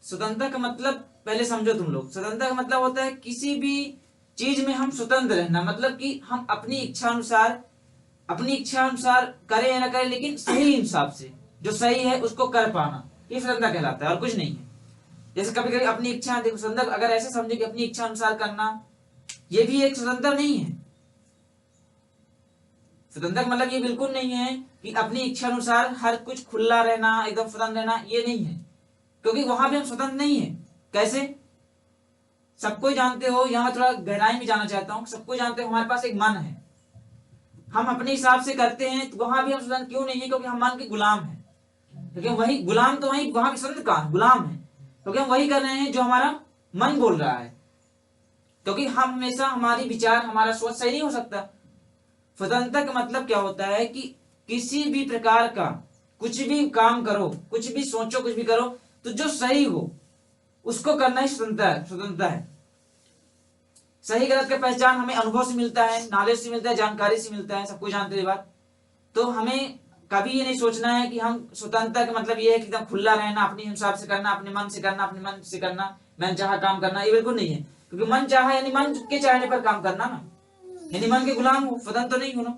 स्वतंत्रता का मतलब पहले समझो तुम लोग। स्वतंत्रता का मतलब होता है किसी भी चीज में हम स्वतंत्र रहना, मतलब कि हम अपनी इच्छा अनुसार करें या ना करें, लेकिन सही हिसाब से जो सही है उसको कर पाना, ये स्वतंत्रता कहलाता है और कुछ नहीं है। जैसे कभी कभी अपनी इच्छा, देखो स्वतंत्र अगर ऐसे समझे कि अपनी इच्छा अनुसार करना, ये भी एक स्वतंत्रता नहीं है। स्वतंत्रता का मतलब ये बिल्कुल नहीं है कि अपनी इच्छा अनुसार हर कुछ खुला रहना, एकदम स्वतंत्र रहना, ये नहीं है, क्योंकि वहां भी हम स्वतंत्र नहीं है। कैसे? सबको जानते हो, यहाँ थोड़ा गहराई में जाना चाहता हूँ। सबको जानते हो हमारे पास एक मन है, हम अपने हिसाब से करते हैं, तो वहां भी हम स्वतंत्र क्यों नहीं है? क्योंकि हम मन के गुलाम हैं। क्योंकि वही गुलाम, तो वही वहां भी स्वतंत्र कहाँ? गुलाम है, क्योंकि हम वही कर रहे हैं जो हमारा मन बोल रहा है। क्योंकि हम हमेशा, हमारी विचार, हमारा सोच सही नहीं हो सकता। स्वतंत्रता का मतलब क्या होता है कि किसी भी प्रकार का कुछ भी काम करो, कुछ भी सोचो, कुछ भी करो, तो जो सही हो उसको करना ही स्वतंत्रता है। सही गलत का पहचान हमें अनुभव से मिलता है, नॉलेज से मिलता है, जानकारी से मिलता है, सबको जानते हैं बात। तो हमें कभी ये नहीं सोचना है कि हम स्वतंत्रता का मतलब ये है कि एकदम खुला रहना, अपने हिसाब से करना, अपने मन से करना, अपने मन से करना, मन चाहा काम करना, ये बिल्कुल नहीं है। क्योंकि मन चाहा यानी मन के चाहने पर काम करना ना, यानी मन के गुलाम हो, स्वतंत्र तो नहीं होना।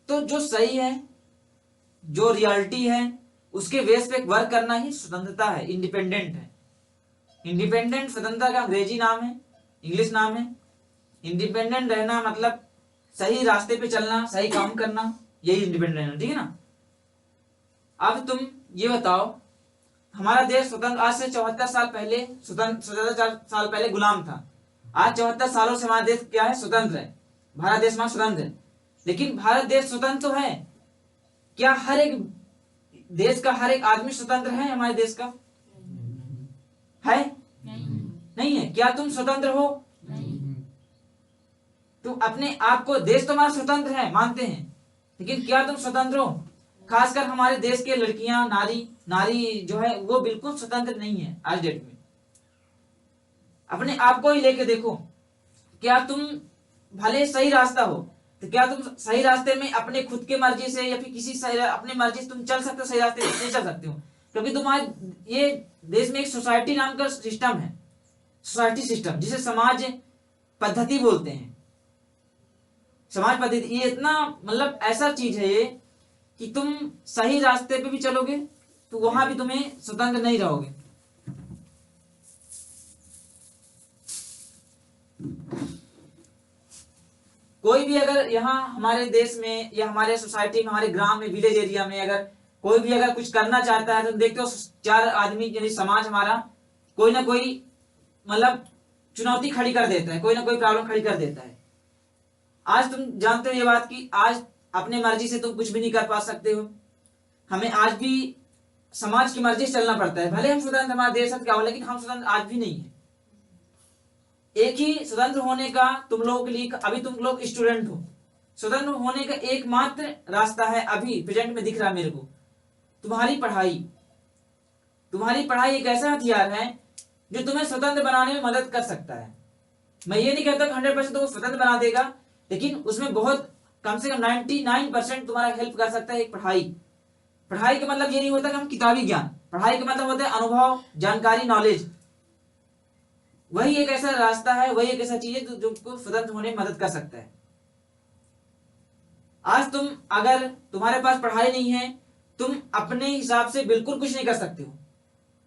तो जो सही है, जो रियलिटी है, उसके बेस पे वर्क करना ही स्वतंत्रता है, इंडिपेंडेंट है। इंडिपेंडेंट स्वतंत्रता का अंग्रेजी नाम है, इंग्लिश नाम है। इंडिपेंडेंट रहना मतलब सही रास्ते पे चलना, सही काम करना, यही इंडिपेंडेंट रहना, ठीक है ना। अब तुम ये बताओ, हमारा देश स्वतंत्र आज से 74 साल पहले, स्वतंत्र 74 साल पहले गुलाम था। आज 74 सालों से हमारा देश क्या है? स्वतंत्र है। भारत देश हमारा स्वतंत्र है। लेकिन भारत देश स्वतंत्र तो है, क्या हर एक देश का हर एक आदमी स्वतंत्र है? हमारे देश का है? नहीं है। क्या तुम स्वतंत्र हो? तुम अपने आप को, देश तो हमारा स्वतंत्र है मानते हैं, लेकिन क्या तुम स्वतंत्र हो? खासकर हमारे देश के लड़कियां, नारी जो है वो बिल्कुल स्वतंत्र नहीं है आज डेट में। अपने आप को ही लेके देखो, क्या तुम, भले सही रास्ता हो, तो क्या तुम सही रास्ते में अपने खुद के मर्जी से या फिर किसी सही अपने मर्जी से तुम चल सकते हो? सही रास्ते में नहीं चल सकते हो, क्योंकि तुम्हारे ये देश में एक सोसाइटी नाम का सिस्टम है, सोसाइटी सिस्टम, जिसे समाज पद्धति बोलते हैं। समाज पद्धति ये इतना मतलब ऐसा चीज है ये कि तुम सही रास्ते पे भी चलोगे तो वहां भी तुम्हें स्वतंत्र नहीं रहोगे। कोई भी अगर यहाँ हमारे देश में या हमारे सोसाइटी में, हमारे ग्राम में, विलेज एरिया में अगर कोई भी अगर कुछ करना चाहता है तो देखते हो चार आदमी यानी समाज हमारा कोई ना कोई मतलब चुनौती खड़ी कर देता है, कोई ना कोई प्रॉब्लम खड़ी कर देता है। आज तुम जानते हो ये बात कि आज अपने मर्जी से तुम कुछ भी नहीं कर पा सकते हो। हमें आज भी समाज की मर्जी से चलना पड़ता है। भले हम स्वतंत्र, हमारा देश क्या हो, लेकिन हम स्वतंत्र आज भी नहीं है। एक ही स्वतंत्र होने का तुम लोगों के लिए, अभी तुम लोग स्टूडेंट हो, स्वतंत्र होने का एकमात्र रास्ता है अभी प्रेजेंट में दिख रहा है मेरे को, तुम्हारी पढ़ाई। तुम्हारी पढ़ाई एक ऐसा हथियार है जो तुम्हें स्वतंत्र बनाने में मदद कर सकता है। मैं ये नहीं कहता 100% तो स्वतंत्र बना देगा, लेकिन उसमें बहुत कम से कम 99% तुम्हारा हेल्प कर सकता है एक पढ़ाई। पढ़ाई का मतलब ये नहीं होता कि हम किताबी ज्ञान, पढ़ाई का मतलब होता है अनुभव, जानकारी, नॉलेज। वही एक ऐसा रास्ता है, वही एक ऐसा चीज है जो तुमको स्वतंत्र होने में मदद कर सकता है। आज तुम, अगर तुम्हारे पास पढ़ाई नहीं है, तुम अपने हिसाब से बिल्कुल कुछ नहीं कर सकते हो।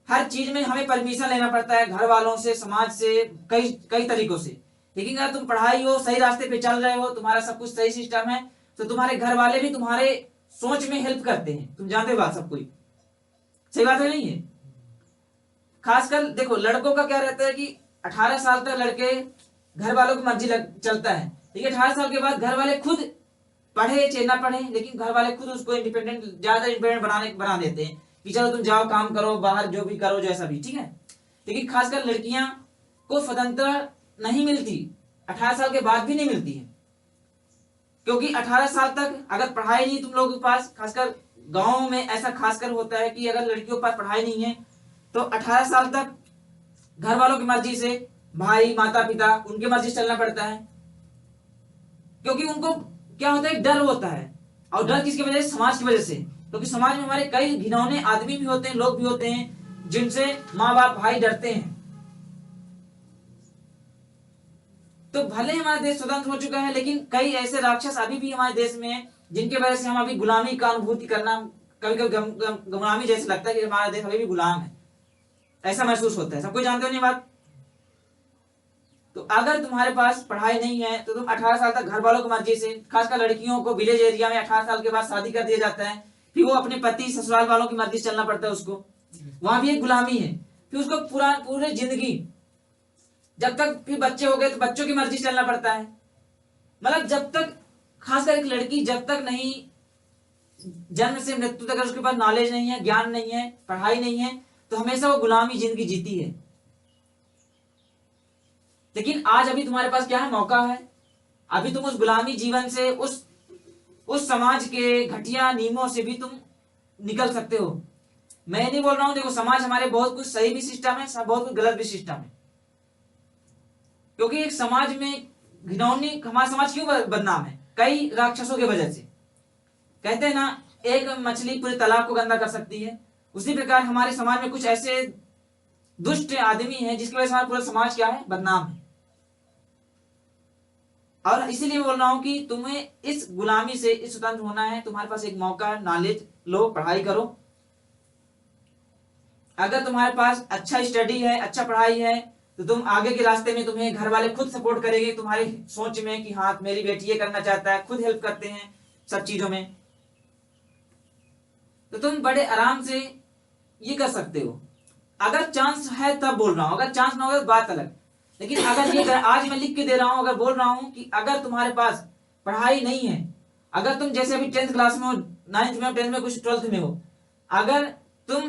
हर चीज में हमें परमिशन लेना पड़ता है, घर वालों से, समाज से, कई कई तरीकों से। लेकिन अगर तुम पढ़ाई हो, सही रास्ते पे चल रहे हो, तुम्हारा सब कुछ सही सिस्टम है, तो तुम्हारे घर वाले भी तुम्हारे सोच में हेल्प करते हैं। तुम जानते हो बात, सब कोई सही बात है नहीं है? खासकर देखो लड़कों का क्या रहता है कि 18 साल तक लड़के घर वालों की मर्जी चलता है, ठीक है। 18 साल के बाद घर वाले खुद, पढ़े चाहे ना पढ़े, लेकिन घर वाले खुद उसको इंडिपेंडेंट, ज्यादा इंडिपेंडेंट बना देते हैं कि चलो तुम जाओ, काम करो, बाहर जो भी करो, जैसा भी, ठीक है। लेकिन खासकर लड़कियां को स्वतंत्रता नहीं मिलती, 18 साल के बाद भी नहीं मिलती है। क्योंकि 18 साल तक अगर पढ़ाई नहीं तुम लोगों के पास, खासकर गाँव में ऐसा खासकर होता है कि अगर लड़कियों के पास पढ़ाई नहीं है तो 18 साल तक घर वालों की मर्जी से, भाई, माता पिता, उनकी मर्जी से चलना पड़ता है। क्योंकि उनको क्या होता है, डर होता है। और डर किसकी वजह से? समाज की वजह से, क्योंकि समाज में हमारे कई घिनौने आदमी भी होते हैं, लोग भी होते हैं जिनसे माँ बाप भाई डरते हैं। तो भले हमारा देश स्वतंत्र हो चुका है, लेकिन कई ऐसे राक्षस अभी भी हमारे देश में हैं जिनके वजह से हम अभी गुलामी का अनुभूति करना, कभी कभी गुलामी जैसे लगता है कि हमारा देश अभी भी गुलाम है, ऐसा महसूस होता है। सबको जानते हो नहीं बात। तो अगर तुम्हारे पास पढ़ाई नहीं है तो तुम 18 साल तक घर वालों की मर्जी से, खासकर लड़कियों को विलेज एरिया में 18 साल के बाद शादी कर दिया जाता है, फिर वो अपने पति ससुराल वालों की मर्जी से चलना पड़ता है उसको, वहां भी एक गुलामी है। फिर उसको पूरे जिंदगी जब तक फिर बच्चे हो गए तो बच्चों की मर्जी से चलना पड़ता है। मतलब जब तक, खासकर एक लड़की जब तक नहीं, जन्म से मृत्यु तक अगर उसके पास नॉलेज नहीं है, ज्ञान नहीं है, पढ़ाई नहीं है, तो हमेशा वो गुलामी जिंदगी जीती है। लेकिन आज अभी तुम्हारे पास क्या है, मौका है। अभी तुम उस गुलामी जीवन से, उस समाज के घटिया नियमों से भी तुम निकल सकते हो। मैं नहीं बोल रहा हूं, देखो समाज हमारे बहुत कुछ सही भी सिस्टम है, बहुत कुछ गलत भी सिस्टम है। क्योंकि एक समाज में घिनौनी, हमारा समाज क्यों बदनाम है, कई राक्षसों की वजह से। कहते हैं ना, एक मछली पूरे तालाब को गंदा कर सकती है, उसी प्रकार हमारे समाज में कुछ ऐसे दुष्ट आदमी हैं जिसकी वजह से हमारा पूरा समाज क्या है, बदनाम है। और इसीलिए बोल रहा हूं कि तुम्हें इस गुलामी से इस स्वतंत्र होना है। तुम्हारे पास एक मौका है, नॉलेज लो, पढ़ाई करो। अगर तुम्हारे पास अच्छा स्टडी है, अच्छा पढ़ाई है, तो तुम आगे के रास्ते में तुम्हें घर वाले खुद सपोर्ट करेंगे तुम्हारी सोच में कि हाँ मेरी बेटी ये करना चाहता है, खुद हेल्प करते हैं सब चीजों में, तो तुम बड़े आराम से ये कर सकते हो। अगर चांस है तब बोल रहा हूं, अगर चांस ना हो तो बात अलग। लेकिन अगर ये आज मैं लिख के दे रहा हूं, अगर बोल रहा हूं कि अगर तुम्हारे पास पढ़ाई नहीं है, अगर तुम जैसे अभी 10th क्लास में हो, 9th में हो, 10th में, कुछ 12th में हो, अगर तुम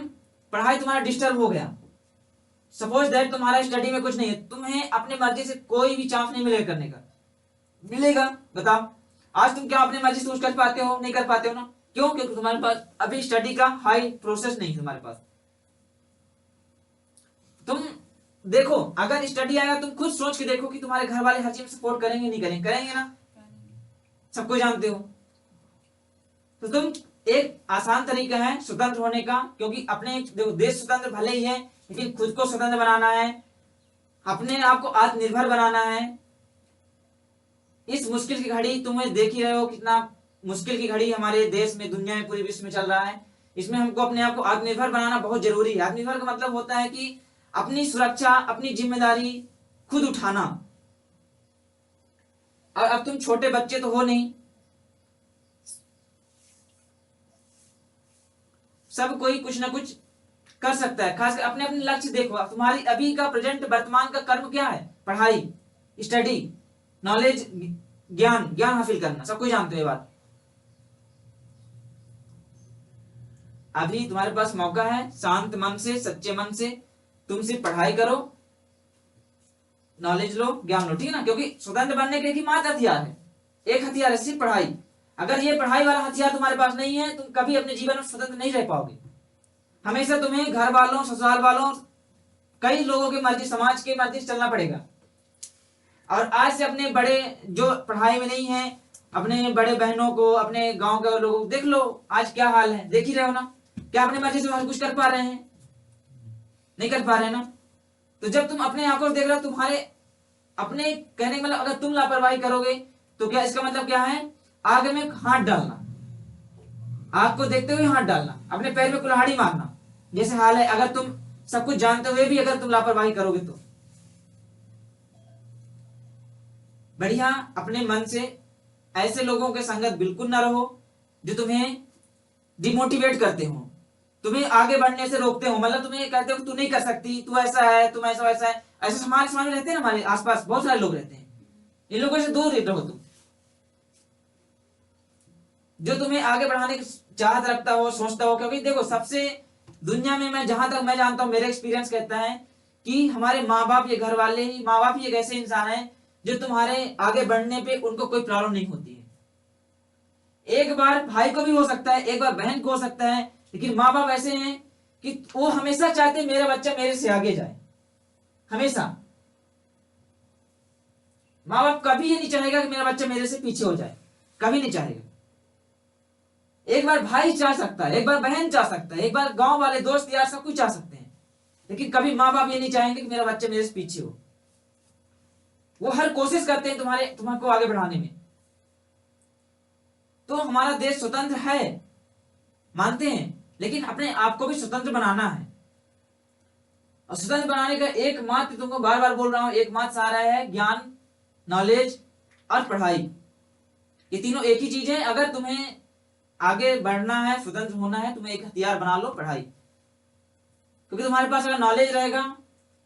पढ़ाई तुम्हारा डिस्टर्ब हो गया, सपोज दैट तुम्हारा स्टडी में कुछ नहीं है, तुम्हें अपनी मर्जी से कोई भी चांस नहीं मिलेगा करने का, मिलेगा बताओ? आज तुम क्या अपनी मर्जी से कुछ कर पाते हो? नहीं कर पाते हो ना। क्यों? क्योंकि तुम्हारे पास अभी स्टडी का हाई प्रोसेस नहीं है तुम्हारे पास। तुम देखो, अगर स्टडी आएगा, तुम खुद सोच के देखो कि तुम्हारे घर वाले हर चीज में सपोर्ट करेंगे नहीं करेंगे? करेंगे ना, सबको जानते हो। तो तुम, एक आसान तरीका है स्वतंत्र होने का, क्योंकि अपने देखो देश स्वतंत्र भले ही है, लेकिन खुद को स्वतंत्र बनाना है, अपने आप को आत्मनिर्भर बनाना है। इस मुश्किल की घड़ी तुम्हें देख ही रहे हो, कितना मुश्किल की घड़ी हमारे देश में, दुनिया में, पूरे विश्व में चल रहा है। इसमें हमको अपने आप को आत्मनिर्भर बनाना बहुत जरूरी है। आत्मनिर्भर का मतलब होता है कि अपनी सुरक्षा, अपनी जिम्मेदारी खुद उठाना। और अब तुम छोटे बच्चे तो हो नहीं, सब कोई कुछ ना कुछ कर सकता है। खासकर अपने अपने लक्ष्य देखो, तुम्हारी अभी का प्रेजेंट, वर्तमान का कर्म क्या है? पढ़ाई, स्टडी, नॉलेज, ज्ञान हासिल करना। सब कोई जानते हो ये बात। अभी तुम्हारे पास मौका है, शांत मन से, सच्चे मन से तुम सिर्फ पढ़ाई करो, नॉलेज लो, ज्ञान लो, ठीक है ना? क्योंकि स्वतंत्र बनने के लिए मात्र हथियार है, एक हथियार है, सिर्फ पढ़ाई। अगर ये पढ़ाई वाला हथियार तुम्हारे पास नहीं है, तुम कभी अपने जीवन में स्वतंत्र नहीं रह पाओगे। हमेशा तुम्हें घर वालों, ससुराल वालों, कई लोगों की मर्जी, समाज की मर्जी से चलना पड़ेगा। और आज से अपने बड़े जो पढ़ाई में नहीं है, अपने बड़े बहनों को, अपने गांव के लोगों को देख लो, आज क्या हाल है, देख ही रहे हो ना। क्या अपने मर्जी से हर कुछ कर पा रहे हैं? नहीं कर पा रहे ना। तो जब तुम अपने आंखों से देख रहे हो, तुम्हारे अपने कहने का मतलब, अगर तुम लापरवाही करोगे तो क्या इसका मतलब क्या है? आग में हाथ डालना, आग को देखते हुए हाथ डालना, अपने पैर में कुल्हाड़ी मारना, जैसे हाल है। अगर तुम सब कुछ जानते हुए भी अगर तुम लापरवाही करोगे तो बढ़िया, अपने मन से ऐसे लोगों के संगत बिल्कुल ना रहो जो तुम्हें डिमोटिवेट करते हो, तुम्हें आगे बढ़ने से रोकते हो। मतलब तुम्हें कहते हो कि तू नहीं कर सकती, तू ऐसा है, तुम ऐसा वैसा है। ऐसे समाज में रहते हैं ना, हमारे आसपास बहुत सारे लोग रहते हैं। इन लोगों से दूर रहो तुम। जो तुम्हें आगे बढ़ाने की चाहत रखता हो, सोचता हो। क्योंकि देखो, सबसे दुनिया में, मैं जहां तक मैं जानता हूं, मेरा एक्सपीरियंस कहता है कि हमारे माँ बाप, ये घर वाले ही, माँ बाप ही एक ऐसे इंसान है जो तुम्हारे आगे बढ़ने पे उनको कोई प्रॉब्लम नहीं होती है। एक बार भाई को भी हो सकता है, एक बार बहन को हो सकता है, लेकिन माँ बाप ऐसे हैं कि वो हमेशा चाहते हैं मेरा बच्चा मेरे से आगे जाए। हमेशा माँ बाप कभी ये नहीं चाहेगा कि मेरा बच्चा मेरे से पीछे हो जाए, कभी नहीं चाहेगा। एक बार भाई चाह सकता है, एक बार बहन चाह सकता है, एक बार गांव वाले दोस्त यार सब कुछ चाह सकते हैं, लेकिन कभी माँ बाप ये नहीं चाहेंगे कि मेरा बच्चा मेरे से पीछे हो। वो हर कोशिश करते हैं तुम्हारे आगे बढ़ाने में। तो हमारा देश स्वतंत्र है, मानते हैं, लेकिन अपने आप को भी स्वतंत्र बनाना है। और स्वतंत्र बनाने का एकमात्र, तुमको बार बार बोल रहा हूं, एकमात्र सहारा है ज्ञान, नॉलेज और पढ़ाई। ये तीनों एक ही चीज है। अगर तुम्हें आगे बढ़ना है, स्वतंत्र होना है, तुम्हें एक हथियार बना लो, पढ़ाई। क्योंकि तुम्हारे पास अगर नॉलेज रहेगा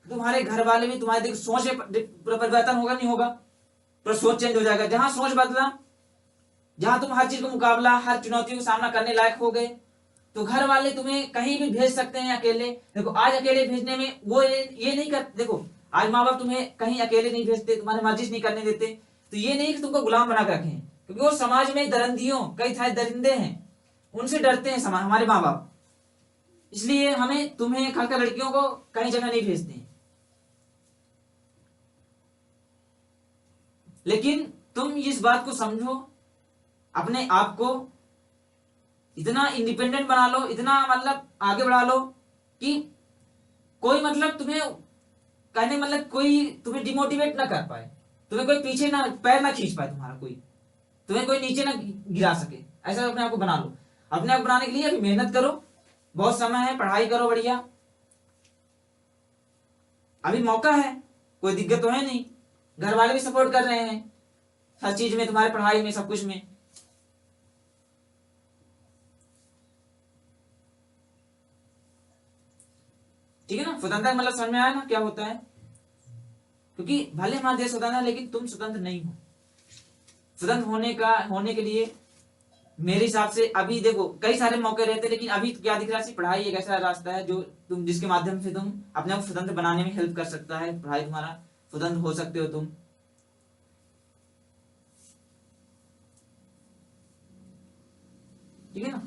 तो तुम्हारे घर वाले भी तुम्हारे सोच में पूरा परिवर्तन होगा, नहीं होगा, पूरा सोच चेंज हो जाएगा। जहां सोच बदला, जहां तुम हर चीज का मुकाबला, हर चुनौतियों का सामना करने लायक हो गए, तो घर वाले तुम्हें कहीं भी भेज सकते हैं अकेले। देखो आज अकेले भेजने में वो ये नहीं कर, देखो आज माँ बाप तुम्हें कहीं अकेले नहीं भेजते, तुम्हारी मर्जी नहीं करने देते, तो ये नहीं कि तुमको गुलाम बना कर रखें, क्योंकि वो समाज में दरंदियों, कई सारे दरिंदे हैं, उनसे डरते हैं समाज, हमारे माँ बाप। इसलिए हमें तुम्हें खासकर लड़कियों को कहीं जगह नहीं भेजते हैं। लेकिन तुम इस बात को समझो, अपने आप को इतना इंडिपेंडेंट बना लो, इतना मतलब आगे बढ़ा लो कि कोई मतलब तुम्हें कहने मतलब कोई तुम्हें डिमोटिवेट ना कर पाए, तुम्हें कोई पीछे ना, पैर ना खींच पाए तुम्हारा, कोई तुम्हें कोई नीचे ना गिरा सके। ऐसा अपने आप को बना लो। अपने आप बनाने के लिए अभी मेहनत करो, बहुत समय है, पढ़ाई करो बढ़िया, अभी मौका है, कोई दिक्कत तो है नहीं, घर वाले भी सपोर्ट कर रहे हैं हर चीज में, तुम्हारे पढ़ाई में, सब कुछ में। ठीक है ना? स्वतंत्रता मतलब समझ में आया ना क्या होता है? क्योंकि भले हमारा देश स्वतंत्र है, लेकिन तुम स्वतंत्र नहीं हो। स्वतंत्र होने के लिए मेरे हिसाब से अभी देखो कई सारे मौके रहते हैं, लेकिन अभी क्या दिख रहा है, पढ़ाई एक ऐसा रास्ता है जो तुम, जिसके माध्यम से तुम अपने आप स्वतंत्र बनाने में हेल्प कर सकता है। पढ़ाई तुम्हारा स्वतंत्र हो सकते हो तुम। ठीक है ना?